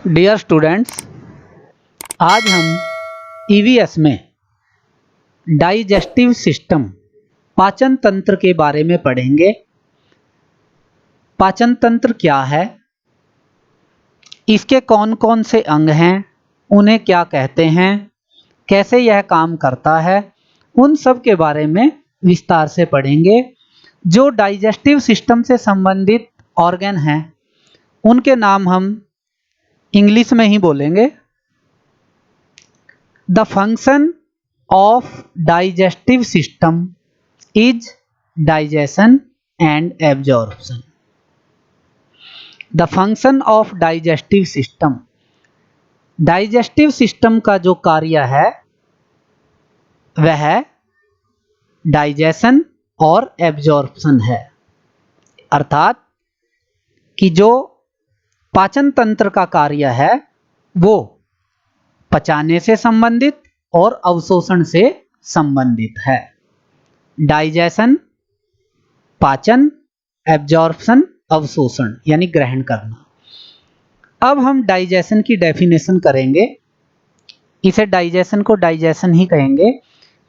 Dear students, आज हम EVS में डाइजेस्टिव सिस्टम पाचन तंत्र के बारे में पढ़ेंगे। पाचन तंत्र क्या है, इसके कौन कौन से अंग हैं, उन्हें क्या कहते हैं, कैसे यह काम करता है, उन सब के बारे में विस्तार से पढ़ेंगे। जो डाइजेस्टिव सिस्टम से संबंधित ऑर्गन हैं उनके नाम हम इंग्लिश में ही बोलेंगे। The function of digestive system is digestion and absorption. The function of digestive system, digestive system का जो कार्य है वह डाइजेशन और एब्जॉर्प्शन है। अर्थात कि जो पाचन तंत्र का कार्य है वो पचाने से संबंधित और अवशोषण से संबंधित है। डाइजेशन पाचन, एब्जॉर्प्शन अवशोषण यानी ग्रहण करना। अब हम डाइजेशन की डेफिनेशन करेंगे। इसे डाइजेशन को डाइजेशन ही कहेंगे।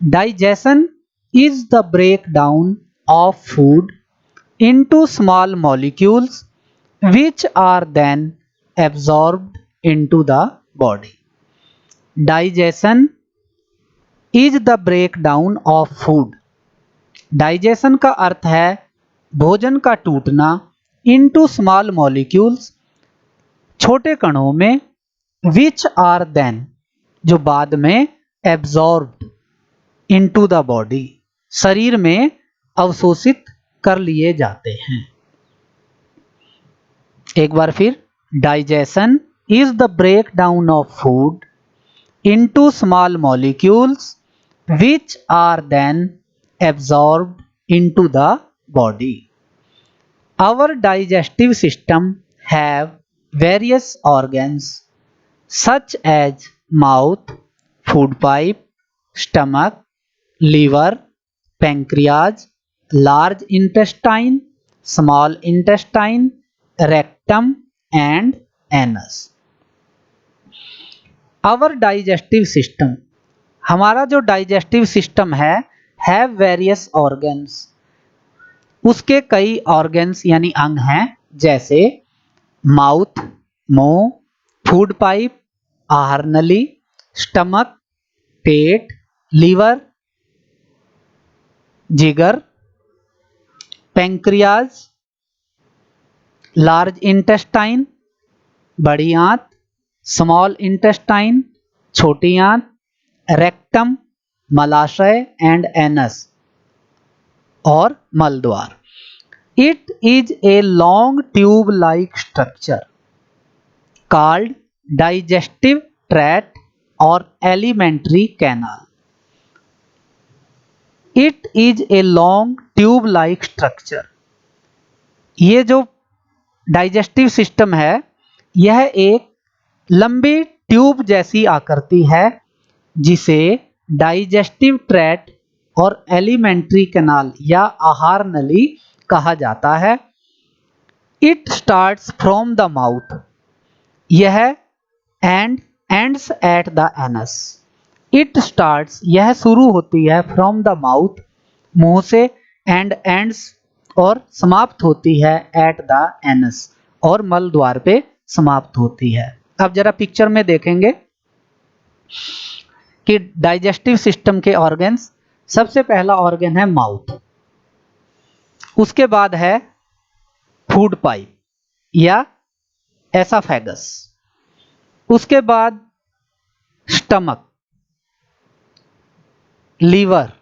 Digestion is the break down of food into small molecules which are then absorbed into the body. Digestion is the breakdown of food. Digestion का अर्थ है भोजन का टूटना into small molecules, छोटे कणों में, which are then जो बाद में absorbed into the body, शरीर में अवशोषित कर लिए जाते हैं। एक बार फिर, digestion is the break down of food into small molecules which are then absorbed into the body. Our digestive system have various organs such as mouth, food pipe, stomach, liver, pancreas, large intestine, small intestine, rectum and anus. Our digestive system, हमारा जो digestive system है, have various organs, उसके कई organs यानी अंग हैं, जैसे mouth मुंह, फूड पाइप आहार नली, स्टमक पेट, लीवर जिगर, पैंक्रियाज लार्ज इंटेस्टाइन बड़ी आंत, स्मॉल इंटेस्टाइन छोटी आंत, रेक्टम मलाशय एंड एनस और मलद्वार। It is a long tube like structure called digestive tract और alimentary canal. It is a long tube like structure, ये जो डाइजेस्टिव सिस्टम है यह एक लंबी ट्यूब जैसी आकृति है जिसे डाइजेस्टिव ट्रैक्ट और एलिमेंट्री कैनाल या आहार नली कहा जाता है। It starts from the mouth, यह ends at the anus. It starts, यह शुरू होती है, फ्रॉम द माउथ मुंह से, एंड एंड्स और समाप्त होती है एट द एनस और मल द्वार पे समाप्त होती है। अब जरा पिक्चर में देखेंगे कि डाइजेस्टिव सिस्टम के ऑर्गन्स, सबसे पहला ऑर्गन है माउथ, उसके बाद है फूड पाइप या एसाफेगस, उसके बाद stomach, liver,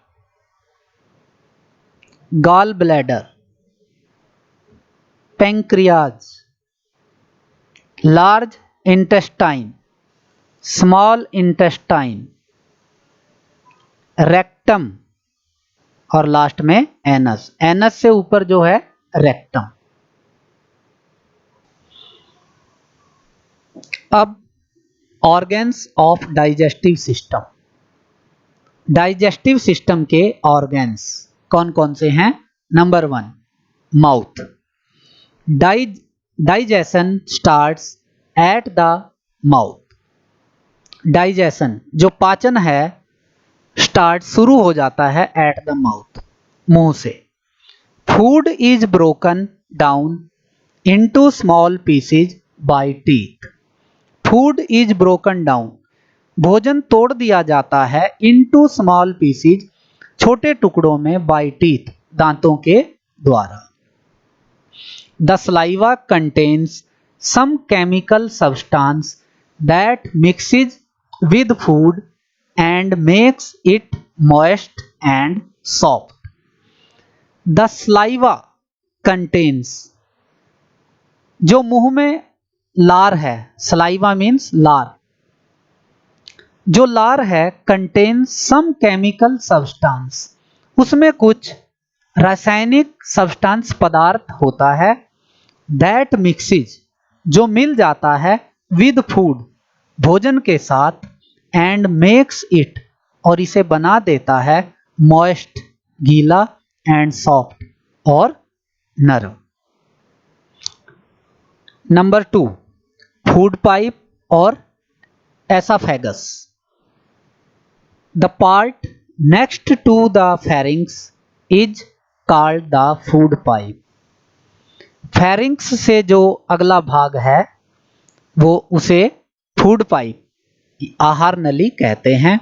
gall bladder, pancreas, large intestine, small intestine, rectum और लास्ट में एनस। एनस से ऊपर जो है रेक्टम। अब organs of digestive system, digestive system के ऑर्गन्स कौन कौन से हैं? Number 1 mouth. Digestion starts at the mouth. Digestion जो पाचन है स्टार्ट शुरू हो जाता है एट द माउथ, मुंह से। Food is broken down into small pieces by teeth. Food is broken down, भोजन तोड़ दिया जाता है इनटू स्मॉल पीसेज, छोटे टुकड़ों में, बाय टीथ, दांतों के द्वारा। The saliva contains some chemical substance that mixes with food and makes it moist and soft. The saliva contains, जो मुंह में लार है, सलाइवा मीन्स लार, जो लार है, कंटेन्स सम केमिकल सब्सटेंस, उसमें कुछ रासायनिक सब्सटेंस पदार्थ होता है, दैट मिक्सेज, जो मिल जाता है, विद फूड, भोजन के साथ, एंड मेक्स इट, और इसे बना देता है, मॉइस्ट, गीला, एंड सॉफ्ट, और नरम। नंबर 2, फूड पाइप और oesophagus. The part next to the pharynx is called the food pipe. Pharynx से जो अगला भाग है वो उसे फूड पाइप, आहार नली कहते हैं।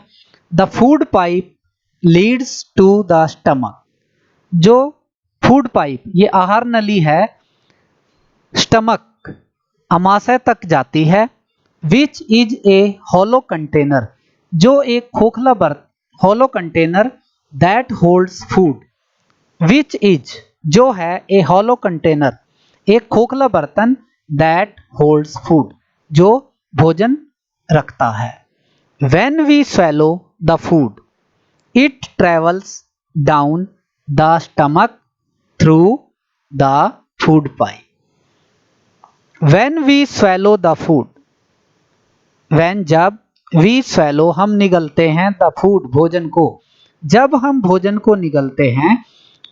The food pipe leads to the stomach, जो फूड पाइप, ये आहार नली है, स्टमक, अमाशय तक जाती है। Which is a hollow container, जो एक खोखला बर्तन, hollow container, that holds food. Which is, जो है, ए हॉलो कंटेनर, एक खोखला बर्तन, दैट होल्ड्स फूड, जो भोजन रखता है। When we swallow the food it travels down the stomach through the food pipe. When we swallow the food, when, जब, we swallow, हम निगलते हैं, the food, भोजन को, जब हम भोजन को निगलते हैं,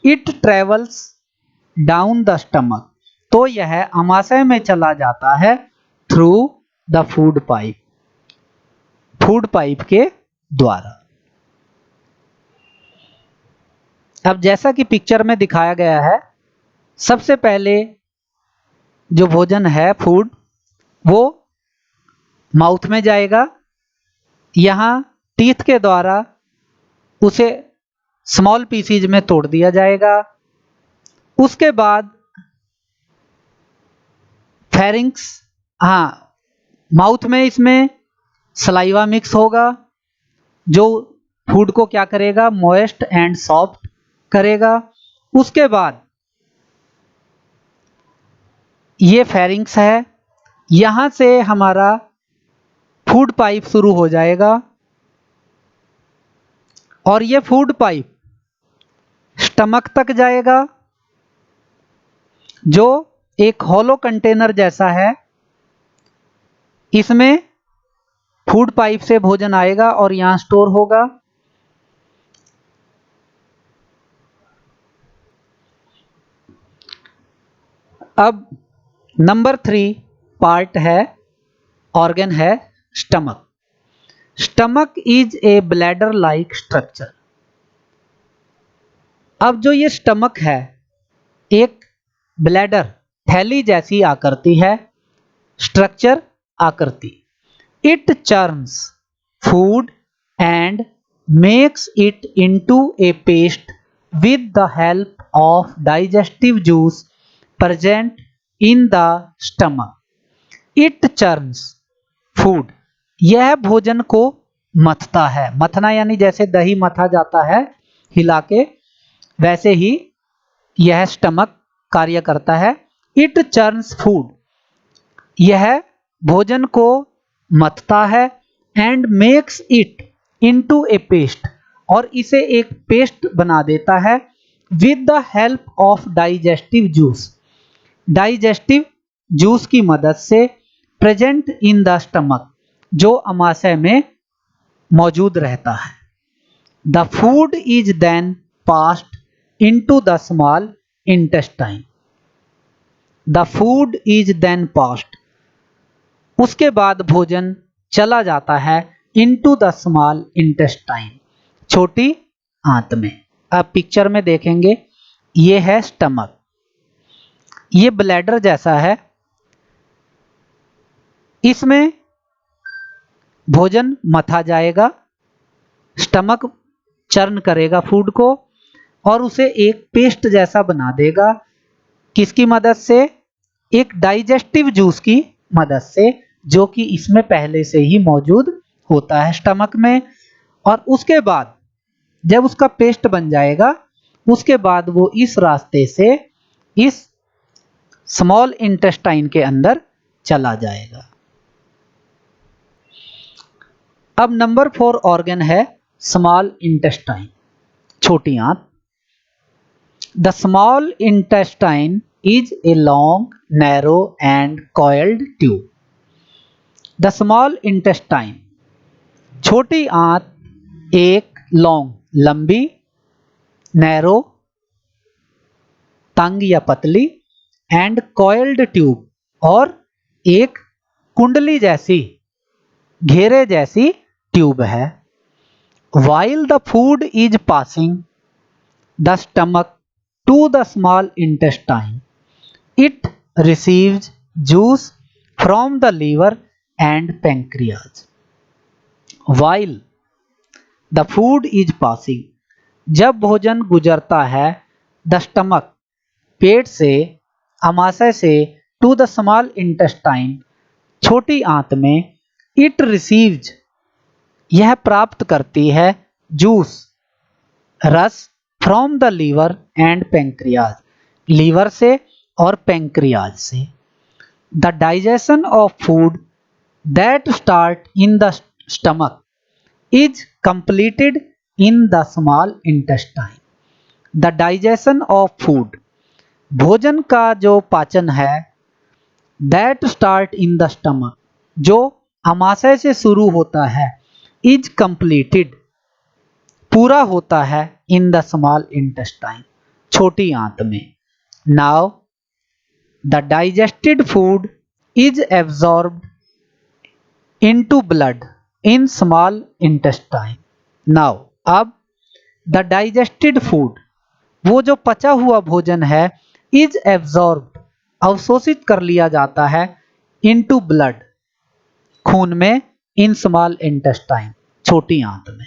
it travels down the stomach, तो यह अमाशय में चला जाता है, through the food pipe, food pipe के द्वारा। अब जैसा कि पिक्चर में दिखाया गया है, सबसे पहले जो भोजन है, फूड, वो माउथ में जाएगा, यहां टीथ के द्वारा उसे स्मॉल पीसीज में तोड़ दिया जाएगा। उसके बाद फेरिंग्स, माउथ में इसमें सलाइवा मिक्स होगा, जो फूड को क्या करेगा, मॉइस्ट एंड सॉफ्ट करेगा। उसके बाद ये फेरिंग्स है, यहां से हमारा फूड पाइप शुरू हो जाएगा, और ये फूड पाइप स्टमक तक जाएगा, जो एक हॉलो कंटेनर जैसा है। इसमें फूड पाइप से भोजन आएगा और यहां स्टोर होगा। अब नंबर 3 पार्ट है, ऑर्गन है, stomach. Stomach is a bladder like structure. अब जो ये स्टमक है, एक ब्लैडर, थैली जैसी आकृति है, स्ट्रक्चर, आकृति। It churns food and makes it into A paste with the help of digestive juice present in the stomach. It churns food, यह भोजन को मथता है। मथना यानी जैसे दही मथा जाता है हिला के, वैसे ही यह स्टमक कार्य करता है। इट चर्न्स फूड, यह भोजन को मथता है, and makes it into A paste, और इसे एक पेस्ट बना देता है, with the help of digestive juice, digestive juice की मदद से, प्रेजेंट इन द स्टमक, जो अमाशय में मौजूद रहता है। The food is then passed into the small intestine. The food is then passed, उसके बाद भोजन चला जाता है इनटू द स्मॉल इंटेस्टाइन, छोटी आंत में। अब पिक्चर में देखेंगे, ये है स्टमक, ये ब्लैडर जैसा है, इसमें भोजन मथा जाएगा, स्टमक चर्न करेगा फूड को और उसे एक पेस्ट जैसा बना देगा। किसकी मदद से? एक डाइजेस्टिव जूस की मदद से, जो कि इसमें पहले से ही मौजूद होता है स्टमक में। और उसके बाद जब उसका पेस्ट बन जाएगा, उसके बाद वो इस रास्ते से इस स्मॉल इंटेस्टाइन के अंदर चला जाएगा। अब नंबर 4 ऑर्गन है स्मॉल इंटेस्टाइन, छोटी आंत। The small intestine is a long, narrow and coiled tube. The small intestine, छोटी आंत एक लॉन्ग, लंबी, नैरो, तंग या पतली, एंड कॉइल्ड ट्यूब, और एक कुंडली जैसी, घेरे जैसी ट्यूब है। While the food is passing the stomach to the small intestine, it receives juice from the liver and pancreas. While the food is passing, जब भोजन गुजरता है the stomach, पेट से, आमाशय से, to the small intestine, छोटी आंत में, it receives, यह प्राप्त करती है, जूस, रस, from the liver and pancreas, liver से और पैंक्रियाज से। The digestion of food that start in the stomach is completed in the small intestine. The digestion of food, भोजन का जो पाचन है, that start in the stomach, जो आमाशय से शुरू होता है, इज कंप्लीटेड, पूरा होता है, इन द स्मॉल इंटेस्टाइन, छोटी आंत में। Now the digested food is absorbed into blood in small intestine. Now अब द डाइजेस्टेड फूड, वो जो पचा हुआ भोजन है, इज एब्जॉर्ब्ड, अवशोषित कर लिया जाता है, इनटू ब्लड, खून में, इन स्मॉल इंटेस्टाइन, छोटी आंत में।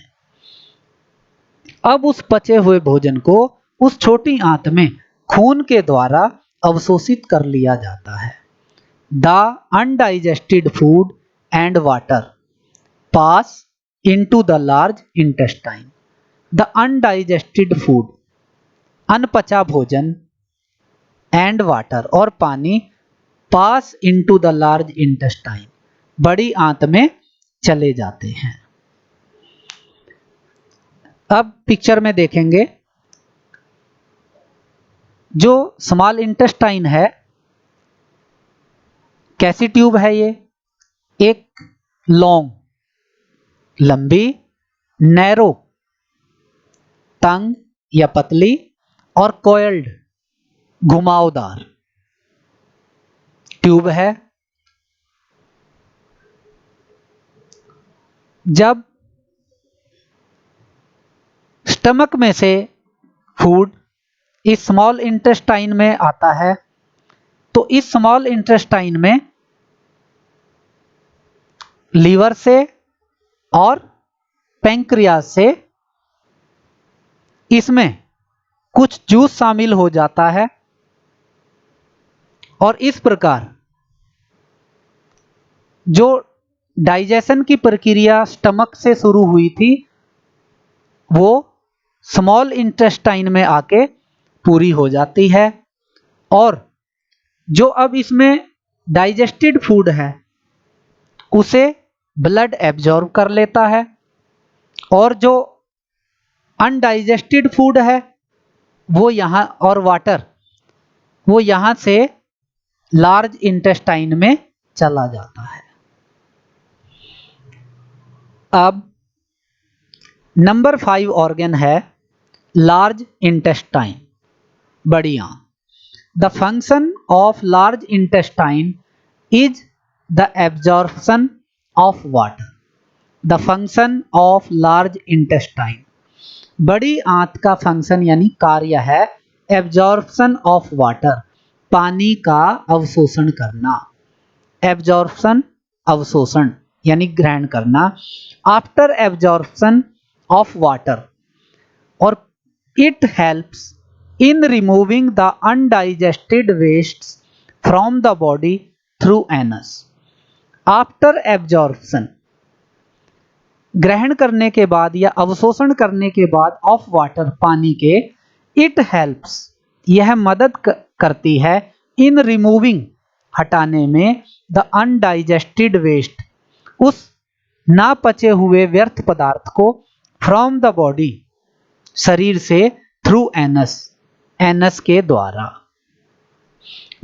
अब उस पचे हुए भोजन को उस छोटी आंत में खून के द्वारा अवशोषित कर लिया जाता है। The undigested food and water pass into the large intestine. The undigested food, अनपचा भोजन, एंड वाटर, और पानी, pass into the large intestine, बड़ी आंत में चले जाते हैं। अब पिक्चर में देखेंगे, जो स्मॉल इंटेस्टाइन है, कैसी ट्यूब है ये? एक लॉन्ग, लंबी, नैरो, तंग या पतली, और कॉइल्ड, घुमावदार ट्यूब है। जब स्टमक में से फूड इस स्मॉल इंटेस्टाइन में आता है, तो इस स्मॉल इंटेस्टाइन में लीवर से और पैंक्रियाज से इसमें कुछ जूस शामिल हो जाता है, और इस प्रकार जो डाइजेशन की प्रक्रिया स्टमक से शुरू हुई थी, वो स्मॉल इंटेस्टाइन में आके पूरी हो जाती है। और जो अब इसमें डाइजेस्टेड फूड है, उसे ब्लड एब्जॉर्ब कर लेता है, और जो अनडाइजेस्टेड फूड है, वो यहाँ, और वाटर, वो यहाँ से लार्ज इंटेस्टाइन में चला जाता है। अब नंबर 5 ऑर्गन है लार्ज इंटेस्टाइन, बड़ी आंत। The function of large intestine is the absorption of water, the function of large intestine. बड़ी आंत का फंक्शन यानी कार्य है एब्जॉर्प्शन ऑफ वाटर, पानी का अवशोषण करना। एब्जॉर्प्शन अवशोषण यानी ग्रहण करना। आफ्टर एब्जॉर्प्शन ऑफ वाटर, और it helps in removing the undigested wastes from the body through anus. After absorption, ग्रहण करने के बाद या अवशोषण करने के बाद ऑफ वाटर, पानी के, इट हेल्प्स, यह मदद करती है इन रिमूविंग, हटाने में, द अनडाइजेस्टेड वेस्ट, उस ना पचे हुए व्यर्थ पदार्थ को, फ्रॉम द बॉडी, शरीर से, थ्रू एनस, एनस के द्वारा।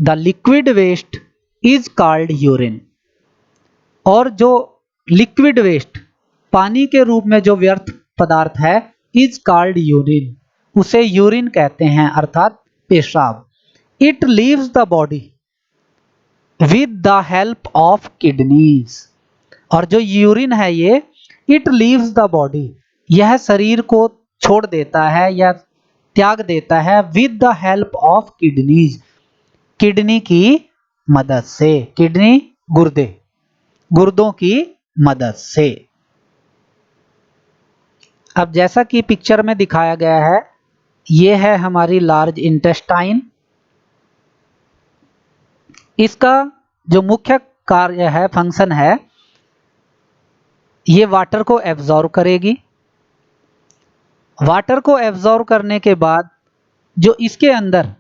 The liquid waste is called urine, और जो लिक्विड वेस्ट, पानी के रूप में जो व्यर्थ पदार्थ है, इज कॉल्ड यूरिन, उसे यूरिन कहते हैं, अर्थात पेशाब। It leaves the body with the help of kidneys, और जो यूरिन है ये, इट लीव्स द बॉडी, यह शरीर को छोड़ देता है या त्याग देता है, with the help of kidneys, kidney की मदद से। किडनी गुर्दे, गुर्दों की मदद से। अब जैसा कि पिक्चर में दिखाया गया है, ये है हमारी लार्ज इंटेस्टाइन। इसका जो मुख्य कार्य है, फंक्शन है, ये वाटर को एब्जॉर्ब करेगी। वाटर को एब्जॉर्ब करने के बाद जो इसके अंदर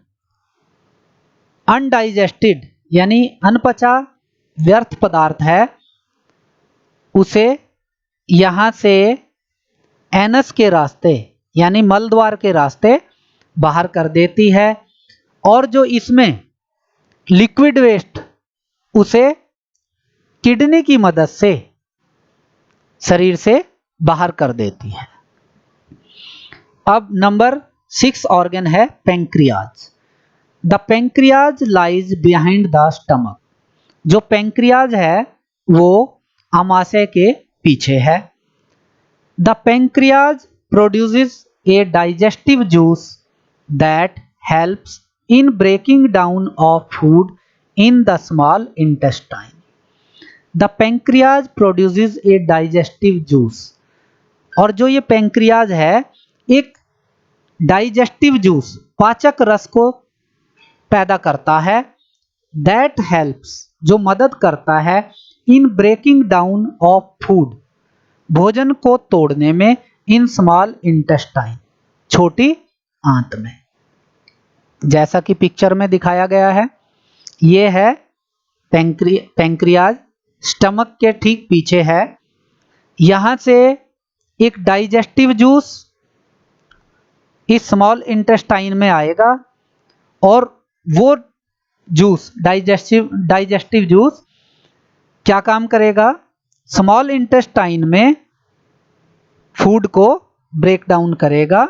अनडाइजेस्टेड यानी अनपचा व्यर्थ पदार्थ है, उसे यहां से एनस के रास्ते यानी मलद्वार के रास्ते बाहर कर देती है, और जो इसमें लिक्विड वेस्ट, उसे किडनी की मदद से शरीर से बाहर कर देती है। अब नंबर 6 ऑर्गन है pancreas. The pancreas lies behind the stomach. जो पेंक्रियाज है वो आमाशय के पीछे है। The pancreas produces A digestive juice that helps in breaking down of food in the small intestine. The pancreas produces a digestive juice, और जो ये pancreas है एक डाइजेस्टिव जूस, पाचक रस को पैदा करता है, that helps, जो मदद करता है, in breaking down of food, भोजन को तोड़ने में, in small intestine, छोटी आंत में। जैसा कि पिक्चर में दिखाया गया है, ये है पेंक्रियाज, स्टमक के ठीक पीछे है। यहां से एक डाइजेस्टिव जूस इस स्मॉल इंटेस्टाइन में आएगा, और वो जूस, डाइजेस्टिव जूस क्या काम करेगा, स्मॉल इंटेस्टाइन में फूड को ब्रेक डाउन करेगा